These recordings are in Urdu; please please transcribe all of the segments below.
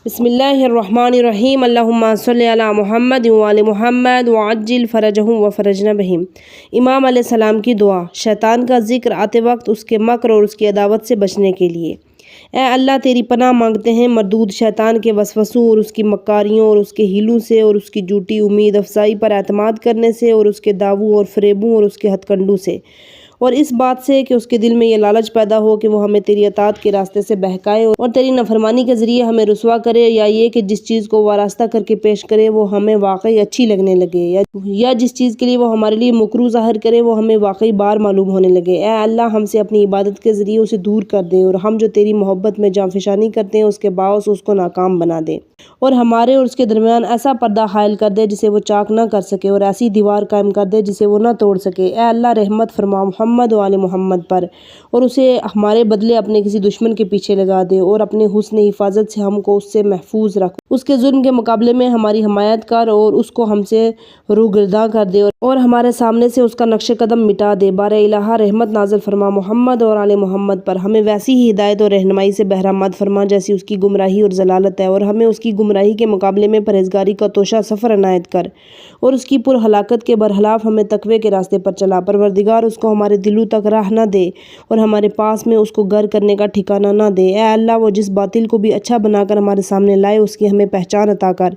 بسم اللہ الرحمن الرحیم اللہم صلی علی محمد وعلی محمد وعجل فرجہم وفرجنا بہم۔ امام علیہ السلام کی دعا شیطان کا ذکر آتے وقت اس کے مکر اور اس کی عداوت سے بچنے کے لیے۔ اے اللہ تیری پناہ مانگتے ہیں مردود شیطان کے وسوسوں اور اس کی مکاریوں اور اس کے ہیلوں سے اور اس کی جھوٹی امید افزائی پر اعتماد کرنے سے اور اس کے دعووں اور فریبوں اور اس کے ہتھ کنڈوں سے، اور اس بات سے کہ اس کے دل میں یہ لالچ پیدا ہو کہ وہ ہمیں تیری اطاعت کے راستے سے بہکائے اور تیری نافرمانی کے ذریعے ہمیں رسوا کرے، یا یہ کہ جس چیز کو وہ راستہ کر کے پیش کرے وہ ہمیں واقعی اچھی لگنے لگے، یا جس چیز کے لیے وہ ہمارے لیے مکروہ ظاہر کرے وہ ہمیں واقعی بار معلوم ہونے لگے۔ اے اللہ ہم سے اپنی عبادت کے ذریعے اسے دور کر دے، اور ہم جو تیری محبت میں جانفشانی کرتے ہیں اس کے باعث اس کو ناکام بنا دے، اور ہمارے اور اس کے درمیان ایسا پردہ حائل کر دے جسے وہ چاک نہ کر سکے، اور ایسی دیوار قائم کر دے جسے وہ نہ توڑ سکے۔ اے اللہ رحمت فرما محمد وعلی محمد پر، اور اسے ہمارے بدلے اپنے کسی دشمن کے پیچھے لگا دے، اور اپنے حسن حفاظت سے ہم کو اس سے محفوظ رکھ، اس کے ظلم کے مقابلے میں ہماری حمایت کر، اور اس کو ہم سے روگرداں کر دے، اور ہمارے سامنے سے اس کا نقش قدم مٹا دے۔ بار الہ رحمت نازل فرما محمد اور آل محمد پر، ہمیں ویسی ہی ہدایت اور رہنمائی سے بہرہ مند فرما جیسی اس کی گمراہی اور ضلالت ہے، اور ہمیں اس کی گمراہی کے مقابلے میں پرہیزگاری کا توشہ سفر عنایت کر، اور اس کی پرہلاکت کے برخلاف ہمیں تقوی کے راستے پر چلا۔ پروردگار اس کو ہمارے دلوں تک راہ نہ دے، اور ہمارے پاس میں اس کو گر کرنے کا ٹھکانہ نہ دے۔ اے اللہ وہ جس باطل کو بھی اچھا بنا کر ہمارے سامنے لائے اس کی ہمیں پہچان عطا کر،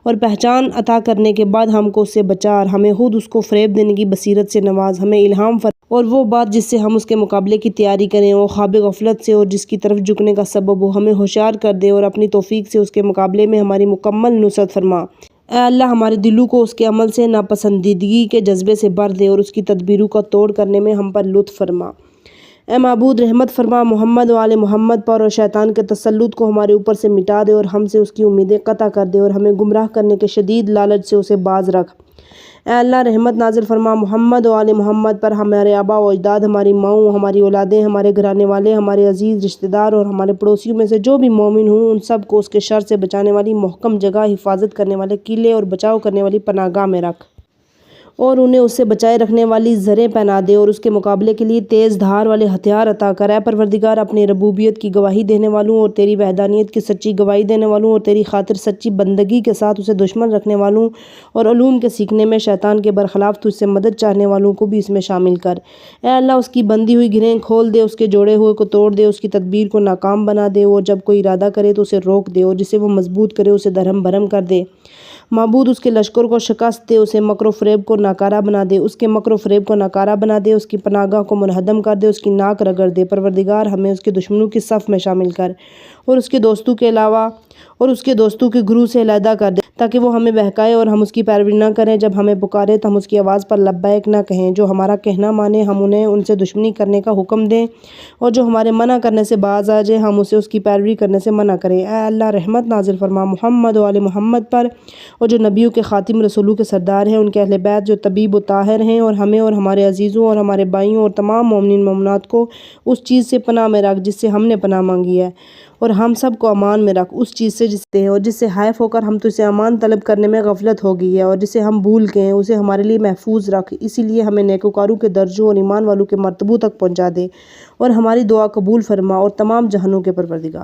اور پہچان عطا کرنے کے بعد ہم کو اس سے بچا، اور ہمیں خود اس کو فریب دینے کی بصیرت سے نواز، ہمیں الہام فرما، اور وہ بات جس سے ہم اس کے مقابلے کی تیاری کریں وہ خواب غفلت سے اور جس کی طرف جھکنے کا سبب ہو، ہمیں ہوشیار کر دے، اور اپنی توفیق سے اس کے مقابلے میں ہماری مکمل نصرت فرما۔ اے اللہ ہمارے دلوں کو اس کے عمل سے ناپسندیدگی کے جذبے سے بھر دے، اور اس کی تدبیروں کا توڑ کرنے میں ہم پر لطف فرما۔ اے معبود رحمت فرما محمد وعلی محمد پر، اور شیطان کے تسلط کو ہمارے اوپر سے مٹا دے، اور ہم سے اس کی امیدیں قطع کر دے، اور ہمیں گمراہ کرنے کے شدید لالچ سے اسے باز رکھ۔ اے اللہ رحمت نازل فرما محمد وعلی محمد پر، ہمارے آباء و اجداد، ہماری ماؤں، ہماری اولادیں، ہمارے گھرانے والے، ہمارے عزیز رشتہ دار اور ہمارے پڑوسیوں میں سے جو بھی مومن ہوں ان سب کو اس کے شر سے بچانے والی محکم جگہ، حفاظت کرنے والے قلعے اور بچاؤ کرنے والی پناہ گاہ میں رکھ، اور انہیں اس سے بچائے رکھنے والی زریں پہنا دے، اور اس کے مقابلے کے لیے تیز دھار والے ہتھیار عطا کر۔ اے پروردگار اپنی ربوبیت کی گواہی دینے والوں اور تیری وحدانیت کی سچی گواہی دینے والوں اور تیری خاطر سچی بندگی کے ساتھ اسے دشمن رکھنے والوں اور علوم کے سیکھنے میں شیطان کے برخلاف تجھ سے مدد چاہنے والوں کو بھی اس میں شامل کر۔ اے اللہ اس کی بندھی ہوئی گرہیں کھول دے، اس کے جوڑے ہوئے کو توڑ دے، اس کی تدبیر کو ناکام بنا دے، اور جب کوئی ارادہ کرے تو اسے روک دے، اور جسے وہ مضبوط کرے اسے درہم بھرم کر دے۔ معبود اس کے لشکر کو شکست دے، اسے مکر و فریب کو ناکارہ بنا دے، اس کے مکر و فریب کو ناکارہ بنا دے، اس کی پناہ گاہ کو منہدم کر دے، اس کی ناک رگڑ دے۔ پروردگار ہمیں اس کے دشمنوں کی صف میں شامل کر، اور اس کے دوستوں کے علاوہ اور اس کے دوستوں کے گروہ سے علیحدہ کر دے، تاکہ وہ ہمیں بہکائے اور ہم اس کی پیروی نہ کریں۔ جب ہمیں پکارے تو ہم اس کی آواز پر لبیک نہ کہیں، جو ہمارا کہنا مانے ہم انہیں ان سے دشمنی کرنے کا حکم دیں، اور جو ہمارے منع کرنے سے باز آ جائے ہم اسے اس کی پیروی کرنے سے منع کریں۔ اے اللہ رحمت نازل فرما محمد وعلی محمد پر، اور جو نبیوں کے خاتم رسولوں کے سردار ہیں، ان کے اہل بیت جو طیب و طاہر ہیں، اور ہمیں اور ہمارے عزیزوں اور ہمارے بھائیوں اور تمام مومنین مومنات کو اس چیز سے پناہ میں رکھ جس سے ہم نے پناہ مانگی ہے، اور ہم سب کو امان میں رکھ اس چیز سے جس سے حائف ہو کر ہم تجھ سے امان طلب کرنے میں غفلت ہو گئی ہے، اور جسے ہم بھول گئے ہیں اسے ہمارے لیے محفوظ رکھ۔ اسی لیے ہمیں نیکوکاروں کے درجوں اور ایمان والوں کے مرتبوں تک پہنچا دے، اور ہماری دعا قبول فرما، اور تمام جہانوں کے پروردگار